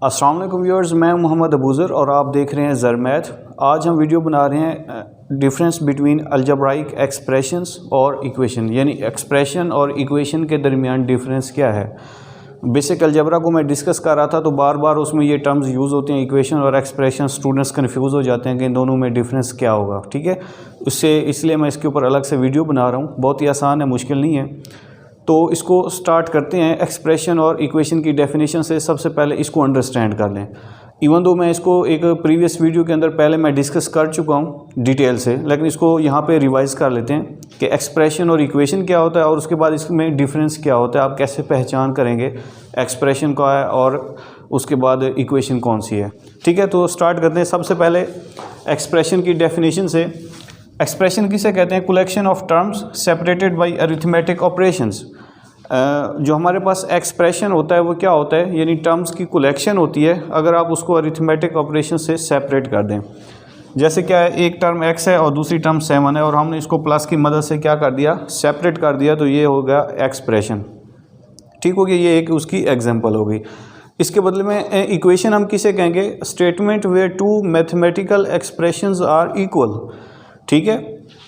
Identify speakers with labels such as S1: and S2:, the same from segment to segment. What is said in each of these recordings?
S1: अस्सलाम वालेकुम व्यूअर्स, मैं मोहम्मद अबूज़र और आप देख रहे हैं ज़र मैथ। आज हम वीडियो बना रहे हैं डिफरेंस बिटवीन अलजेब्राइक एक्सप्रेशंस और इक्वेशन, यानी एक्सप्रेशन और इक्वेशन के दरमियान डिफरेंस क्या है। बेसिक अलजेब्रा को मैं डिस्कस कर रहा था तो बार बार उसमें ये टर्म्स यूज़ होते हैं, इक्वेशन और एक्सप्रेशन। स्टूडेंट्स कन्फ्यूज़ हो जाते हैं कि इन दोनों में डिफरेंस क्या होगा। ठीक है, इसलिए मैं इसके ऊपर अलग से वीडियो बना रहा हूँ। बहुत ही आसान है, मुश्किल नहीं है। तो इसको स्टार्ट करते हैं एक्सप्रेशन और इक्वेशन की डेफिनेशन से। सबसे पहले इसको अंडरस्टैंड कर लें। इवन दो मैं इसको एक प्रीवियस वीडियो के अंदर पहले मैं डिस्कस कर चुका हूँ डिटेल से, लेकिन इसको यहाँ पे रिवाइज कर लेते हैं कि एक्सप्रेशन और इक्वेशन क्या होता है और उसके बाद इसमें डिफरेंस क्या होता है, आप कैसे पहचान करेंगे एक्सप्रेशन का है और उसके बाद इक्वेशन कौन सी है। ठीक है, तो स्टार्ट करते हैं सबसे पहले एक्सप्रेशन की डेफिनेशन से। एक्सप्रेशन किसे कहते हैं? Collection of terms separated by arithmetic operations. जो हमारे पास एक्सप्रेशन होता है वो क्या होता है, यानी टर्म्स की कलेक्शन होती है अगर आप उसको अरिथमेटिक ऑपरेशन से सेपरेट कर दें। जैसे क्या है, एक टर्म x है और दूसरी टर्म 7 है और हमने इसको प्लस की मदद से क्या कर दिया, सेपरेट कर दिया, तो ये हो गया एक्सप्रेशन। ठीक हो गया, ये एक उसकी एग्जांपल हो गई। इसके बदले में इक्वेशन हम किसे कहेंगे? Statement where two mathematical expressions are equal. ठीक है,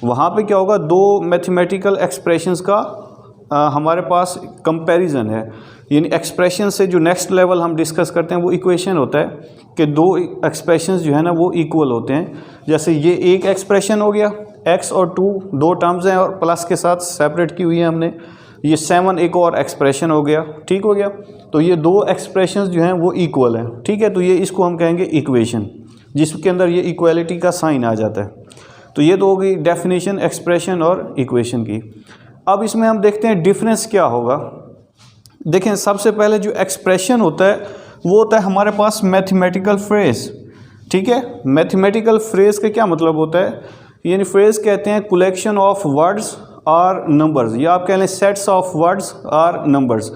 S1: वहाँ पे क्या होगा, दो मैथमेटिकल एक्सप्रेशंस का हमारे पास कंपैरिजन है। यानी एक्सप्रेशन से जो नेक्स्ट लेवल हम डिस्कस करते हैं वो इक्वेशन होता है कि दो एक्सप्रेशंस जो है ना वो इक्वल होते हैं। जैसे ये एक एक्सप्रेशन हो गया, x और 2 दो टर्म्स हैं और प्लस के साथ सेपरेट की हुई है हमने। ये 7 एक और एक्सप्रेशन हो गया। ठीक हो गया, तो ये दो एक्सप्रेशंस जो हैं वो इक्वल हैं। ठीक है, तो ये इसको हम कहेंगे इक्वेशन, जिसके अंदर ये इक्वालिटी का साइन आ जाता है। तो ये तो हो गई डेफिनेशन एक्सप्रेशन और इक्वेशन की। अब इसमें हम देखते हैं डिफरेंस क्या होगा। देखें, सबसे पहले जो एक्सप्रेशन होता है वो होता है हमारे पास मैथमेटिकल फ्रेज। ठीक है, मैथमेटिकल फ्रेज का क्या मतलब होता है? यानी फ्रेज कहते हैं कलेक्शन ऑफ वर्ड्स और नंबर्स, या आप कह लें सेट्स ऑफ वर्ड्स और नंबर्स।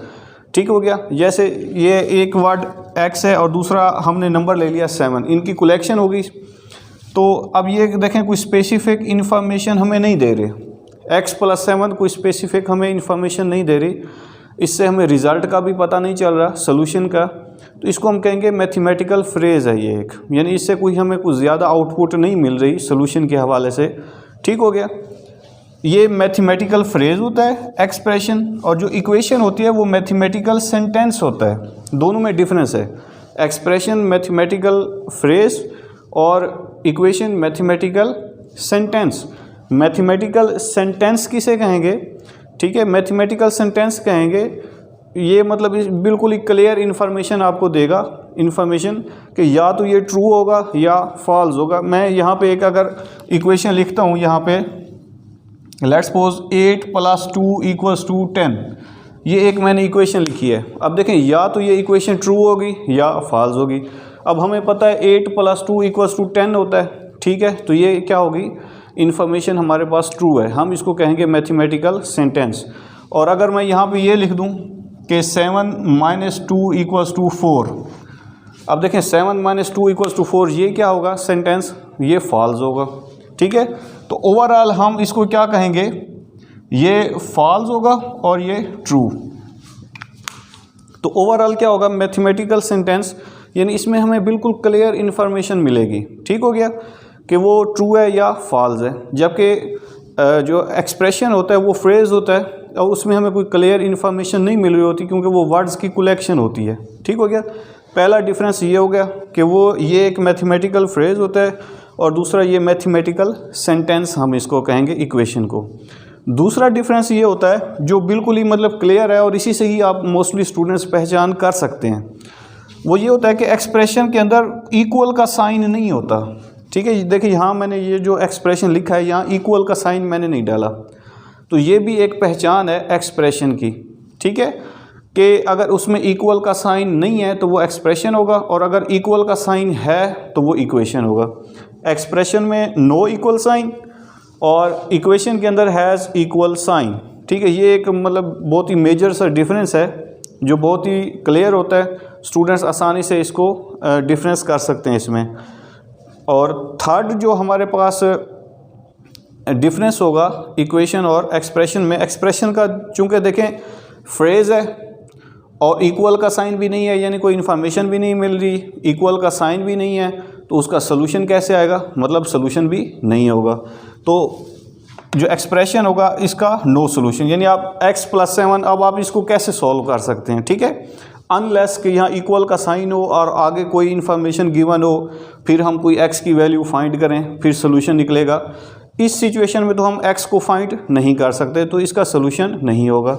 S1: ठीक हो गया, जैसे ये एक वर्ड x है और दूसरा हमने नंबर ले लिया 7, इनकी कलेक्शन हो गई। तो अब ये देखें, कोई स्पेसिफिक इंफॉर्मेशन हमें नहीं दे रहे, x + 7 कोई स्पेसिफिक हमें इंफॉर्मेशन नहीं दे रही। इससे हमें रिज़ल्ट का भी पता नहीं चल रहा, सोल्यूशन का। तो इसको हम कहेंगे मैथमेटिकल फ्रेज है ये एक, यानी इससे कोई हमें कुछ ज़्यादा आउटपुट नहीं मिल रही सोल्यूशन के हवाले से। ठीक हो गया, ये मैथमेटिकल फ्रेज होता है एक्सप्रेशन। और जो इक्वेशन होती है वो मैथमेटिकल सेंटेंस होता है। दोनों में डिफरेंस है। एक्सप्रेशन मैथमेटिकल फ्रेज और equation mathematical sentence. Mathematical sentence किसे कहेंगे? ठीक है, मैथमेटिकल सेंटेंस कहेंगे ये मतलब बिल्कुल ही क्लियर इन्फॉर्मेशन आपको देगा, इन्फॉर्मेशन कि या तो ये ट्रू होगा या फॉल्स होगा। मैं यहाँ पे एक अगर इक्वेशन लिखता हूँ, यहाँ पे लेट्स सपोज 8 + 2 = 10, ये एक मैंने इक्वेशन लिखी है। अब देखें, या तो ये इक्वेशन ट्रू होगी या फॉल्स होगी। अब हमें पता है 8 + 2 = 10 होता है। ठीक है, तो ये क्या होगी, इन्फॉर्मेशन हमारे पास ट्रू है, हम इसको कहेंगे मैथमेटिकल सेंटेंस। और अगर मैं यहाँ पे ये लिख दूँ कि 7 - 2 = 4, अब देखें 7 - 2 = 4, ये क्या होगा सेंटेंस, ये फॉल्स होगा। ठीक है, तो ओवरऑल हम इसको क्या कहेंगे, ये फॉल्स होगा और ये ट्रू। तो ओवरऑल क्या होगा, मैथमेटिकल सेंटेंस, यानी इसमें हमें बिल्कुल क्लियर इन्फॉर्मेशन मिलेगी। ठीक हो गया, कि वो ट्रू है या फॉल्स है। जबकि जो एक्सप्रेशन होता है वो फ्रेज होता है और उसमें हमें कोई क्लियर इन्फॉर्मेशन नहीं मिल रही होती, क्योंकि वो वर्ड्स की कलेक्शन होती है। ठीक हो गया, पहला डिफरेंस ये हो गया कि वो ये एक मैथमेटिकल फ्रेज होता है और दूसरा ये मैथमेटिकल सेंटेंस, हम इसको कहेंगे इक्वेशन को। दूसरा डिफरेंस ये होता है जो बिल्कुल ही मतलब क्लियर है और इसी से ही आप मोस्टली स्टूडेंट्स पहचान कर सकते हैं, वो ये होता है कि एक्सप्रेशन के अंदर इक्वल का साइन नहीं होता। ठीक है, देखिए यहाँ मैंने ये जो एक्सप्रेशन लिखा है, यहाँ इक्वल का साइन मैंने नहीं डाला, तो ये भी एक पहचान है एक्सप्रेशन की। ठीक है, कि अगर उसमें इक्वल का साइन नहीं है तो वो एक्सप्रेशन होगा, और अगर इक्वल का साइन है तो वो इक्वेशन होगा। एक्सप्रेशन में नो इक्वल साइन और इक्वेशन के अंदर हैज़ इक्वल साइन। ठीक है, ये एक मतलब बहुत ही मेजर सा डिफरेंस है जो बहुत ही क्लियर होता है, स्टूडेंट्स आसानी से इसको डिफरेंस कर सकते हैं इसमें। और थर्ड जो हमारे पास डिफरेंस होगा इक्वेशन और एक्सप्रेशन में, एक्सप्रेशन का चूँकि देखें फ्रेज है और इक्वल का साइन भी नहीं है, यानी कोई इन्फॉर्मेशन भी नहीं मिल रही, इक्वल का साइन भी नहीं है, तो उसका सोल्यूशन कैसे आएगा, मतलब सोल्यूशन भी नहीं होगा। तो जो एक्सप्रेशन होगा इसका नो सोल्यूशन, यानी आप x + 7 अब आप इसको कैसे सॉल्व कर सकते हैं, ठीक है, अनलेस कि यहाँ इक्वल का साइन हो और आगे कोई इन्फॉर्मेशन गिवन हो, फिर हम कोई x की वैल्यू फाइंड करें फिर सोल्यूशन निकलेगा। इस सिचुएशन में तो हम x को फाइंड नहीं कर सकते, तो इसका सोल्यूशन नहीं होगा।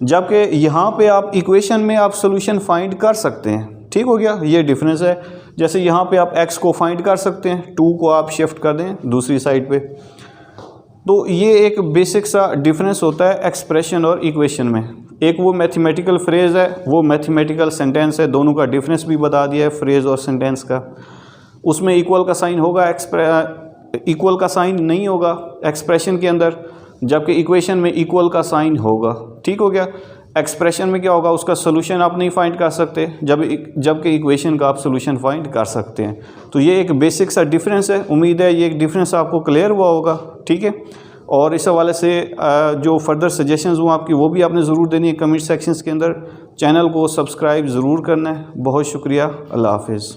S1: जबकि यहाँ पे आप इक्वेशन में आप सोल्यूशन फाइंड कर सकते हैं, ठीक हो गया, ये डिफरेंस है। जैसे यहाँ पे आप x को फाइंड कर सकते हैं, 2 को आप शिफ्ट कर दें दूसरी साइड पे, तो ये एक बेसिक सा डिफरेंस होता है एक्सप्रेशन और इक्वेशन में। एक वो मैथमेटिकल फ्रेज़ है, वो मैथमेटिकल सेंटेंस है, दोनों का डिफरेंस भी बता दिया है फ्रेज़ और सेंटेंस का। उसमें इक्वल का साइन होगा, इक्वल का साइन नहीं होगा एक्सप्रेशन के अंदर, जबकि इक्वेशन में इक्वल का साइन होगा, ठीक हो गया। एक्सप्रेशन में क्या होगा, उसका सोल्यूशन आप नहीं फाइंड कर सकते, जबकि इक्वेशन का आप सोल्यूशन फाइंड कर सकते हैं। तो ये एक बेसिक सा डिफरेंस है। उम्मीद है ये एक डिफरेंस आपको क्लियर हुआ होगा, ठीक है। और इस हवाले से जो फर्दर सजेशंस हों आपकी, वो भी आपने ज़रूर देनी है कमेंट सेक्शंस के अंदर। चैनल को सब्सक्राइब ज़रूर करना है। बहुत शुक्रिया, अल्लाह हाफिज़।